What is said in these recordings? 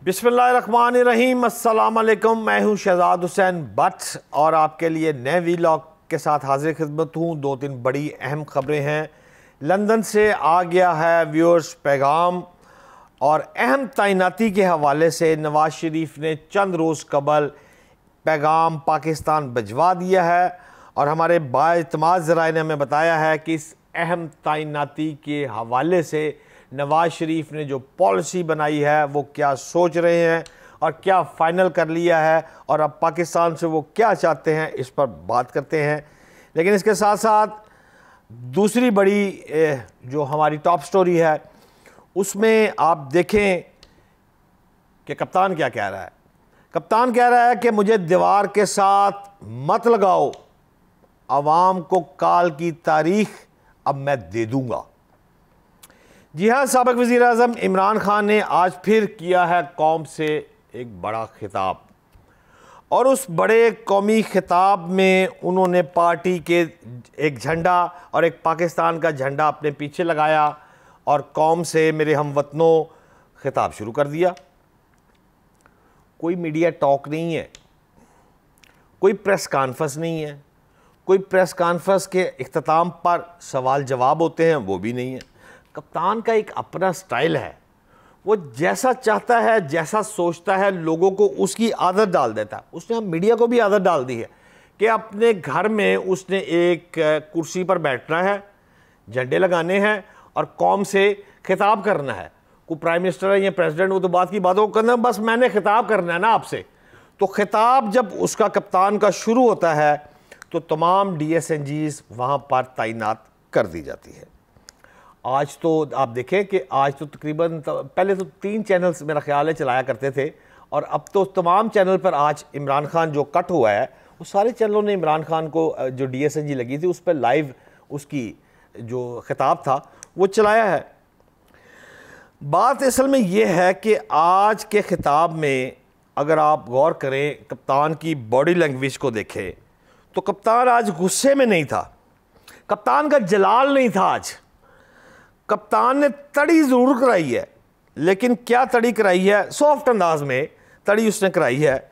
बिस्मिल्लाहिर्रहमानिर्रहीम, अस्सलाम वालेकुम। मैं हूं शहजाद हुसैन बट और आपके लिए नए वीलॉग के साथ हाजिर खिदमत हूं। दो तीन बड़ी अहम खबरें हैं। लंदन से आ गया है व्यूअर्स पैगाम और अहम तैनाती के हवाले से नवाज शरीफ ने चंद रोज़ कबल पैगाम पाकिस्तान भिजवा दिया है और हमारे बाएतमाद ज़राए ने हमें बताया है कि इस अहम तैनाती के हवाले से नवाज शरीफ ने जो पॉलिसी बनाई है वो क्या सोच रहे हैं और क्या फ़ाइनल कर लिया है और अब पाकिस्तान से वो क्या चाहते हैं, इस पर बात करते हैं। लेकिन इसके साथ साथ दूसरी बड़ी जो हमारी टॉप स्टोरी है उसमें आप देखें कि कप्तान क्या कह रहा है। कप्तान कह रहा है कि मुझे दीवार के साथ मत लगाओ, आवाम को काल की तारीख अब मैं दे दूंगा। जी हाँ, साबिक वज़ीर आज़म इमरान खान ने आज फिर किया है कौम से एक बड़ा खिताब और उस बड़े कौमी खिताब में उन्होंने पार्टी के एक झंडा और एक पाकिस्तान का झंडा अपने पीछे लगाया और कौम से मेरे हमवतनों खिताब शुरू कर दिया। कोई मीडिया टॉक नहीं है, कोई प्रेस कॉन्फ्रेंस नहीं है, कोई प्रेस कॉन्फ्रेंस के इख्तिताम पर सवाल जवाब होते हैं वो भी नहीं है। कप्तान का एक अपना स्टाइल है, वो जैसा चाहता है जैसा सोचता है लोगों को उसकी आदत डाल देता है। उसने हम मीडिया को भी आदत डाल दी है कि अपने घर में उसने एक कुर्सी पर बैठना है, झंडे लगाने हैं और कौम से खिताब करना है। कोई प्राइम मिनिस्टर है या प्रेसिडेंट, वो तो बात की बात हो करना, बस मैंने खिताब करना है ना आपसे। तो खिताब जब उसका कप्तान का शुरू होता है तो तमाम DSNGs वहाँ पर तैनात कर दी जाती है। आज तो आप देखें कि आज तो तकरीबन पहले तो 3 चैनल्स मेरा ख्याल है चलाया करते थे और अब तो तमाम चैनल पर आज इमरान खान जो कट हुआ है वो सारे चैनलों ने इमरान खान को जो DSNG लगी थी उस पर लाइव उसकी जो खिताब था वो चलाया है। बात असल में ये है कि आज के खिताब में अगर आप गौर करें, कप्तान की बॉडी लैंग्वेज को देखें तो कप्तान आज गुस्से में नहीं था, कप्तान का जलाल नहीं था। आज कप्तान ने तड़ी ज़रूर कराई है, लेकिन क्या तड़ी कराई है, सॉफ्ट अंदाज में तड़ी उसने कराई है।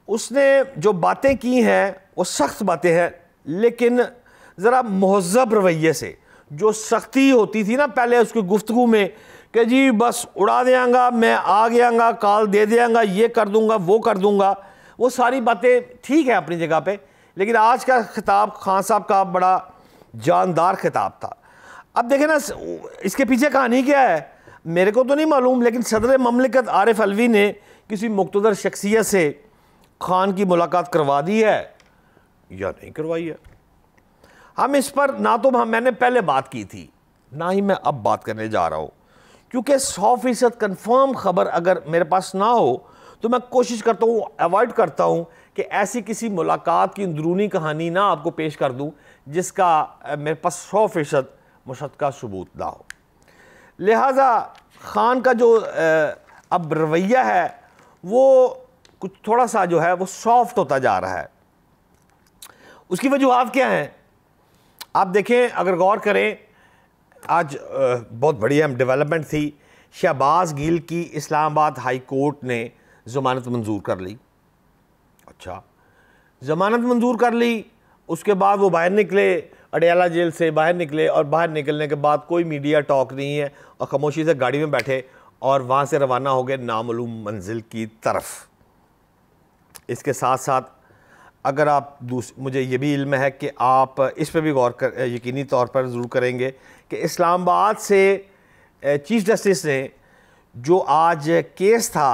उसने जो बातें की हैं वो सख्त बातें हैं, लेकिन ज़रा महज़ब रवैये से। जो सख्ती होती थी ना पहले उसकी गुफ्तगू में कि जी बस उड़ा देंगा, मैं आ गयांगा, काल दे देंगा, ये कर दूंगा, वो कर दूंगा, वो सारी बातें ठीक है अपनी जगह पे। लेकिन आज का खिताब खान साहब का बड़ा जानदार खिताब था। अब देखें ना इसके पीछे कहानी क्या है मेरे को तो नहीं मालूम, लेकिन सदर ममलिकत आरिफ अलवी ने किसी मुक़्तदर शख्सियत से खान की मुलाकात करवा दी है या नहीं करवाई है। हम इस पर ना तो मैंने पहले बात की थी ना ही मैं अब बात करने जा रहा हूँ, क्योंकि 100% कन्फर्म खबर अगर मेरे पास ना हो तो मैं कोशिश करता हूँ, अवॉइड करता हूँ कि ऐसी किसी मुलाकात की अंदरूनी कहानी ना आपको पेश कर दूँ जिसका मेरे पास 100% मुशक्का सबूत ना हो। लिहाजा खान का जो अब रवैया है वो कुछ थोड़ा सा जो है वो सॉफ्ट होता जा रहा है। उसकी वजूहात क्या हैं आप देखें, अगर गौर करें, आज बहुत बड़ी अहम डेवलपमेंट थी। शहबाज गिल की इस्लामाबाद हाई कोर्ट ने ज़मानत मंजूर कर ली। अच्छा, ज़मानत मंजूर कर ली, उसके बाद वो बाहर निकले, अडयाला जेल से बाहर निकले और बाहर निकलने के बाद कोई मीडिया टॉक नहीं है और खामोशी से गाड़ी में बैठे और वहाँ से रवाना हो गए नामालूम मंजिल की तरफ। इसके साथ साथ अगर आप मुझे ये भी इल्म है कि आप इस पर भी गौर कर यकीनी तौर पर ज़रूर करेंगे कि इस्लामाबाद से चीफ जस्टिस ने जो आज केस था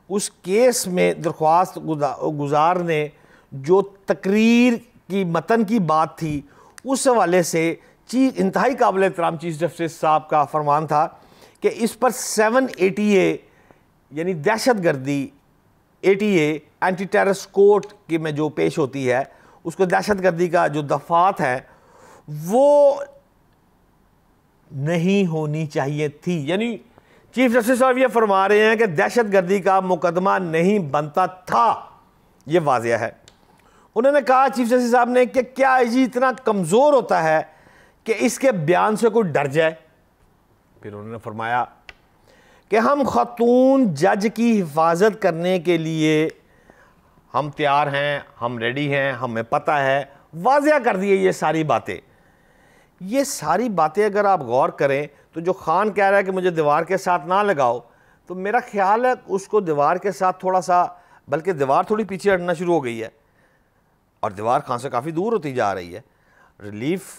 उस केस में दरख्वास्त गुजार ने जो तकरीर की मतन की बात थी उस हवाले से इंतहाई काबिल एहतराम चीफ जस्टिस साहब का फरमान था कि इस पर 780A यानी दहशत गर्दी 80A एंटी टेररिस्ट कोर्ट की में जो पेश होती है उसको दहशत गर्दी का जो दफात है वो नहीं होनी चाहिए थी। यानी चीफ जस्टिस साहब ये फरमा रहे हैं कि दहशत गर्दी का मुकदमा नहीं बनता था, ये वाज़ेह है। उन्होंने कहा चीफ जस्टिस साहब ने कि क्या ये इतना कमज़ोर होता है कि इसके बयान से कोई डर जाए। फिर उन्होंने फरमाया कि हम खातून जज की हिफाजत करने के लिए हम तैयार हैं, हम रेडी हैं, हमें पता है, वाज़िया कर दिए ये सारी बातें। ये सारी बातें अगर आप गौर करें तो जो खान कह रहा है कि मुझे दीवार के साथ ना लगाओ, तो मेरा ख्याल है उसको दीवार के साथ थोड़ा सा, बल्कि दीवार थोड़ी पीछे हटना शुरू हो गई है और दीवार खान से काफ़ी दूर होती जा रही है। रिलीफ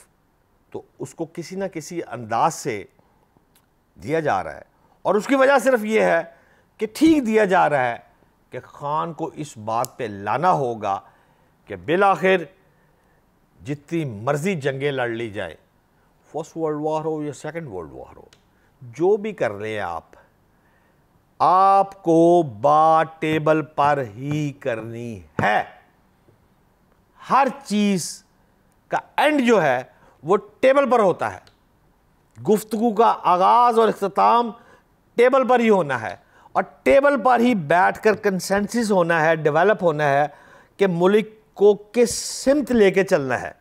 तो उसको किसी ना किसी अंदाज से दिया जा रहा है और उसकी वजह सिर्फ ये है कि ठीक दिया जा रहा है कि खान को इस बात पे लाना होगा कि बिलाखिर जितनी मर्जी जंगें लड़ ली जाए, फर्स्ट वर्ल्ड वॉर हो या सेकंड वर्ल्ड वॉर हो, जो भी कर रहे हैं आपको बात टेबल पर ही करनी है। हर चीज का एंड जो है वो टेबल पर होता है। गुफ्तगू का आगाज और इख्तिताम टेबल पर ही होना है और टेबल पर ही बैठकर कंसेंसस होना है, डेवलप होना है कि मुल्क को किस सिमत लेके चलना है।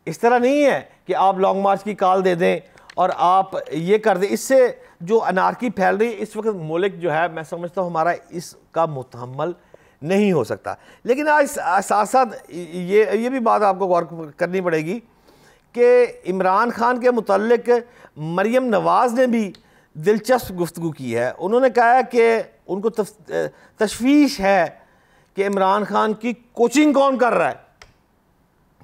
इस तरह नहीं है कि आप लॉन्ग मार्च की कॉल दे दें और आप ये कर दें। इससे जो अनारकी फैल रही है इस वक्त मुल्क जो है, मैं समझता हूँ हमारा इसका मुतहम्मल नहीं हो सकता। लेकिन आज साथ साथ ये भी बात आपको गौर करनी पड़ेगी कि इमरान खान के मुतल्लिक मरियम नवाज़ ने भी दिलचस्प गुफ्तगू की है। उन्होंने कहा है कि उनको तशवीश है कि इमरान खान की कोचिंग कौन कर रहा है।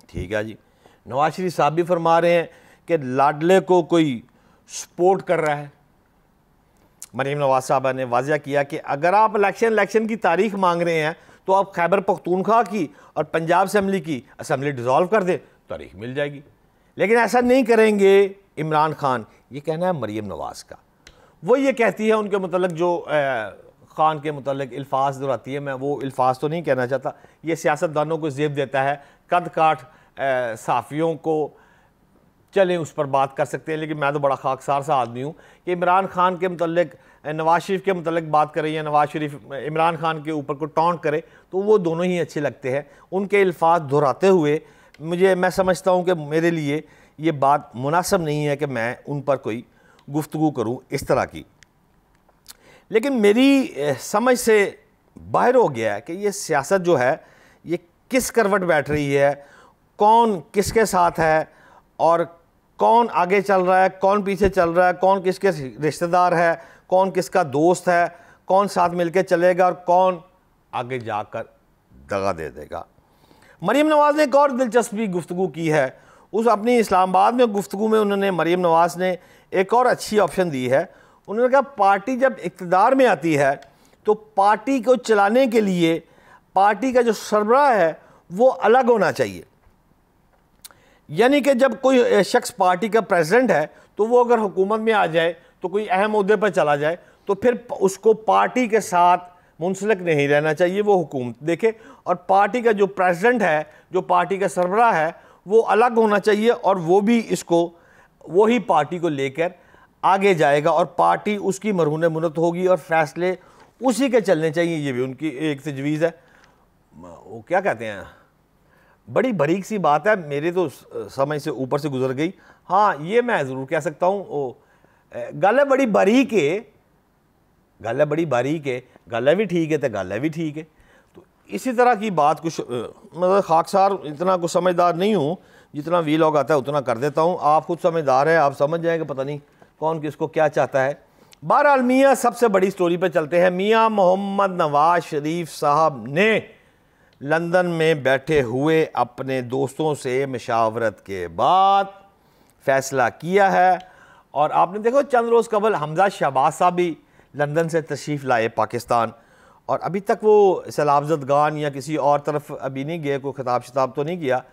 ठीक है जी, नवाज शरीफ साहब भी फरमा रहे हैं कि लाडले को कोई सपोर्ट कर रहा है। मरीम नवाज साहबा ने वाज़िया किया कि अगर आप इलेक्शन की तारीख मांग रहे हैं तो आप खैबर पख्तूनख्वा की और पंजाब असेंबली की असेंबली डिज़ोल्व कर दें, तारीख मिल जाएगी। लेकिन ऐसा नहीं करेंगे इमरान खान, ये कहना है मरीम नवाज़ का। वो ये कहती है उनके मतलब जो खान के मतलब अल्फाज दोहराती है, मैं वो अल्फाज तो नहीं कहना चाहता, ये सियासतदानों को ज़ेब देता है, कद काठ सहाफ़ियों को चलें उस पर बात कर सकते हैं। लेकिन मैं तो बड़ा खाकसार सा आदमी हूँ कि इमरान खान के मतलब नवाज शरीफ के मतलब बात करें या नवाज शरीफ इमरान खान के ऊपर को टॉन्ट करे, तो वो दोनों ही अच्छे लगते हैं। उनके अल्फाज दोहराते हुए मैं समझता हूँ कि मेरे लिए ये बात मुनासिब नहीं है कि मैं उन पर कोई गुफ्तगू करूँ इस तरह की। लेकिन मेरी समझ से बाहर हो गया है कि ये सियासत जो है ये किस करवट बैठ रही है, कौन किसके साथ है और कौन आगे चल रहा है, कौन पीछे चल रहा है, कौन किसके रिश्तेदार है, कौन किसका दोस्त है, कौन साथ मिलकर चलेगा और कौन आगे जाकर दगा दे देगा। मरीम नवाज़ ने एक और दिलचस्पी गुफ्तगू की है। उस अपनी इस्लामाबाद में गुफ्तगू में उन्होंने मरीम नवाज़ ने एक और अच्छी ऑप्शन दी है। उन्होंने कहा पार्टी जब इक़्तिदार में आती है तो पार्टी को चलाने के लिए पार्टी का जो सरबराह है वो अलग होना चाहिए। यानी कि जब कोई शख्स पार्टी का प्रेसिडेंट है तो वो अगर हुकूमत में आ जाए तो कोई अहम ओहदे पर चला जाए तो फिर उसको पार्टी के साथ मुंसलिक नहीं रहना चाहिए, वो हुकूमत देखे। और पार्टी का जो प्रेसिडेंट है, जो पार्टी का सरबराह है, वो अलग होना चाहिए और वो भी इसको वही पार्टी को लेकर आगे जाएगा और पार्टी उसकी मरहून मुनत होगी और फैसले उसी के चलने चाहिए। ये भी उनकी एक तजवीज़ है। वो क्या कहते हैं, बड़ी बारीक सी बात है, मेरे तो समझ से ऊपर से गुजर गई। हाँ, ये मैं ज़रूर कह सकता हूँ, गल है बड़ी बारीक है, गल है बड़ी बारीक है, गल है भी ठीक है तो गल है भी ठीक है। तो इसी तरह की बात कुछ मतलब खाकसार इतना कुछ समझदार नहीं हूँ, जितना वीलॉग आता है उतना कर देता हूँ। आप खुद समझदार हैं, आप समझ जाएंगे पता नहीं कौन किसको क्या चाहता है। बहरहाल मियाँ सबसे बड़ी स्टोरी पे चलते हैं। मियाँ मोहम्मद नवाज शरीफ साहब ने लंदन में बैठे हुए अपने दोस्तों से मशावरत के बाद फ़ैसला किया है। और आपने देखो चंद रोज़ कबल हमजा शहबाज साहब भी लंदन से तशरीफ़ लाए पाकिस्तान, और अभी तक वो सैलाब ज़दगान या किसी और तरफ अभी नहीं गए, कोई खिताब शिताब तो नहीं किया।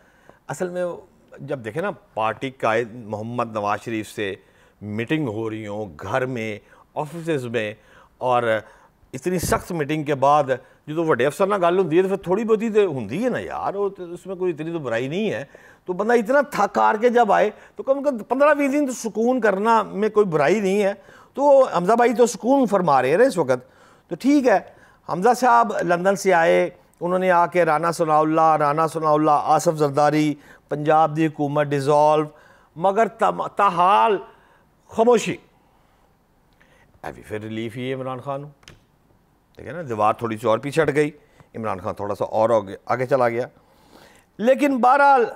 असल में जब देखें ना पार्टी कायद मोहम्मद नवाज शरीफ से मीटिंग हो रही हो घर में, ऑफिस में, और इतनी सख्त मीटिंग के बाद जो वड्डे अफसर ना गल होंदी है तो फिर थोड़ी बहुती तो होंदी है ना यार, वो तो उसमें कोई इतनी तो बुराई नहीं है। तो बंदा इतना थक हार के जब आए तो कम से कम 15-20 दिन तो सुकून करना में कोई बुराई नहीं है। तो हमजा भाई तो सुकून फरमा रहे हैं इस वक्त, तो ठीक है। हमजा साहब लंदन से आए, उन्होंने आके राना सनाउल्लाह, आसफ जरदारी, पंजाब की हुकूमत डिज़ोल्व, मगर ताहाल खामोशी। अभी फिर रिलीफ ही है इमरान खान, ठीक है ना, दीवार थोड़ी सी और पीछे हट गई, इमरान खान थोड़ा सा और आगे चला गया। लेकिन बहरहाल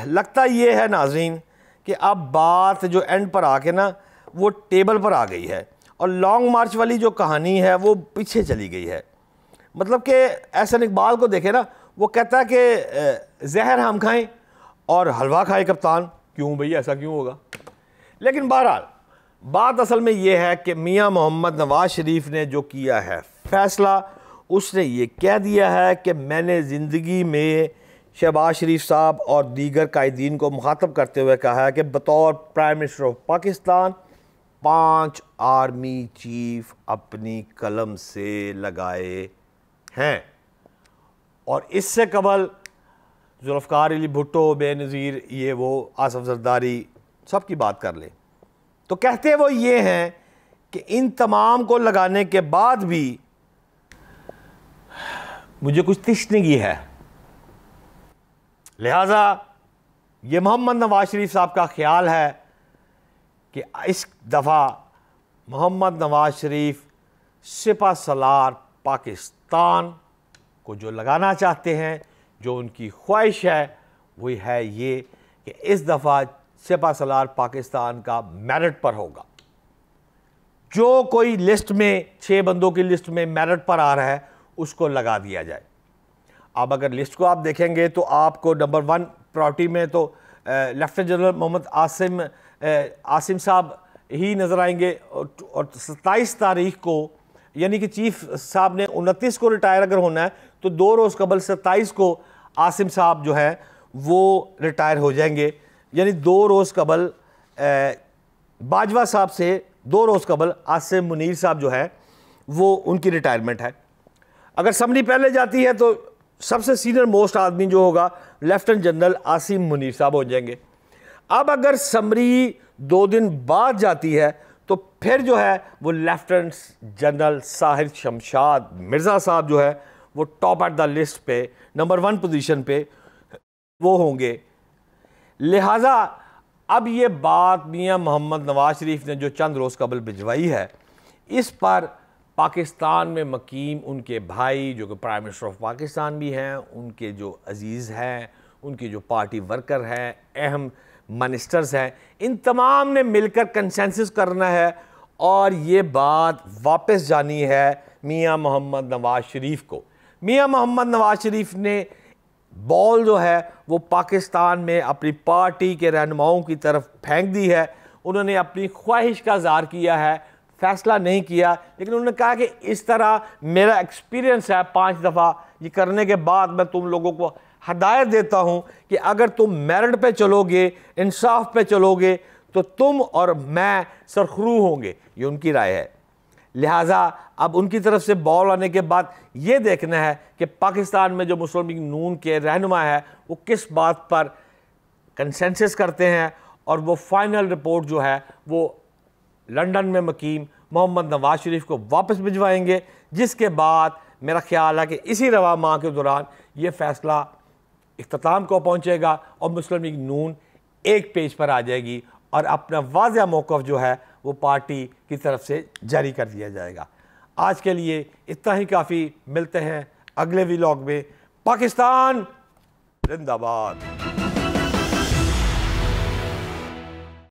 लगता ये है नाज़रीन कि अब बात जो एंड पर आके ना वो टेबल पर आ गई है और लॉन्ग मार्च वाली जो कहानी है वो पीछे चली गई है। मतलब कि एहसन इकबाल को देखे ना, वो कहता है कि जहर हम खाएं और हलवा खाए कप्तान, क्यों भाई ऐसा क्यों होगा। लेकिन बहरहाल बात असल में ये है कि मियां मोहम्मद नवाज शरीफ ने जो किया है फ़ैसला, उसने ये कह दिया है कि मैंने ज़िंदगी में शहबाज शरीफ साहब और दीगर कायदीन को मुखातब करते हुए कहा है कि बतौर prime minister of Pakistan 5 army chief अपनी कलम से लगाए हैं। और इससे कबल जुल्फ़िकार अली भुट्टो, बेनज़ीर, ये वो आसफ जरदारी सब की बात कर ले, तो कहते वो ये हैं कि इन तमाम को लगाने के बाद भी मुझे कुछ तिश्नगी है। लिहाजा ये मोहम्मद नवाज शरीफ साहब का ख्याल है कि इस दफ़ा मोहम्मद नवाज शरीफ सिपा सलार पाकिस्तान को जो लगाना चाहते हैं, जो उनकी ख्वाहिश है, वो है ये कि इस दफ़ा सिपा सलार पाकिस्तान का मेरिट पर होगा। जो कोई लिस्ट में 6 बंदों की लिस्ट में मेरिट पर आ रहा है उसको लगा दिया जाए। अब अगर लिस्ट को आप देखेंगे तो आपको नंबर 1 प्रायोरिटी में तो लेफ्टिनेंट जनरल मोहम्मद आसिम साहब ही नज़र आएंगे और 27 तारीख को, यानी कि चीफ साहब ने 29 को रिटायर अगर होना है तो 2 रोज़ कबल 27 को आसिम साहब जो है वो रिटायर हो जाएंगे, यानी 2 रोज़ कबल बाजवा साहब से 2 रोज़ कबल आसिम मुनीर साहब जो है वो उनकी रिटायरमेंट है। अगर समरी पहले जाती है तो सबसे सीनियर मोस्ट आदमी जो होगा लेफ्टिनेंट जनरल आसिम मुनीर साहब हो जाएंगे। अब अगर समरी 2 दिन बाद जाती है तो फिर जो है वो लेफ्टिनेंट जनरल साहिर शमशाद मिर्ज़ा साहब जो है वो टॉप एट द लिस्ट पे नंबर 1 पोजीशन पे वो होंगे। लिहाजा अब ये बात मियां मोहम्मद नवाज शरीफ ने जो चंद रोज़ कबल भिजवाई है, इस पर पाकिस्तान में मकीम उनके भाई जो कि प्राइम मिनिस्टर ऑफ पाकिस्तान भी हैं, उनके जो अजीज़ हैं, उनके जो पार्टी वर्कर हैं, अहम मिनिस्टर्स हैं, इन तमाम ने मिलकर कंसेंसस करना है और ये बात वापस जानी है मियां मोहम्मद नवाज शरीफ को। मियां मोहम्मद नवाज शरीफ ने बॉल जो है वो पाकिस्तान में अपनी पार्टी के रहनुमाओं की तरफ फेंक दी है। उन्होंने अपनी ख्वाहिश का इज़हार किया है, फैसला नहीं किया, लेकिन उन्होंने कहा कि इस तरह मेरा एक्सपीरियंस है 5 दफ़ा ये करने के बाद मैं तुम लोगों को हदायत देता हूं कि अगर तुम मेरिट पे चलोगे, इंसाफ पे चलोगे तो तुम और मैं सरखरू होंगे। ये उनकी राय है। लिहाजा अब उनकी तरफ से बॉल आने के बाद ये देखना है कि पाकिस्तान में जो मुस्लिम लीग नून के रहनुमा है वो किस बात पर कंसेंसस करते हैं और वो फाइनल रिपोर्ट जो है वो लंदन में मकीम मोहम्मद नवाज शरीफ को वापस भिजवाएंगे, जिसके बाद मेरा ख्याल है कि इसी रवा माह के दौरान ये फ़ैसला इख्तिताम को पहुँचेगा और मुस्लिम लीग नून एक पेज पर आ जाएगी और अपना वाज़ेह मौक़िफ़ जो है वो पार्टी की तरफ से जारी कर दिया जाएगा। आज के लिए इतना ही काफ़ी। मिलते हैं अगले व्लॉग में। पाकिस्तान जिंदाबाद।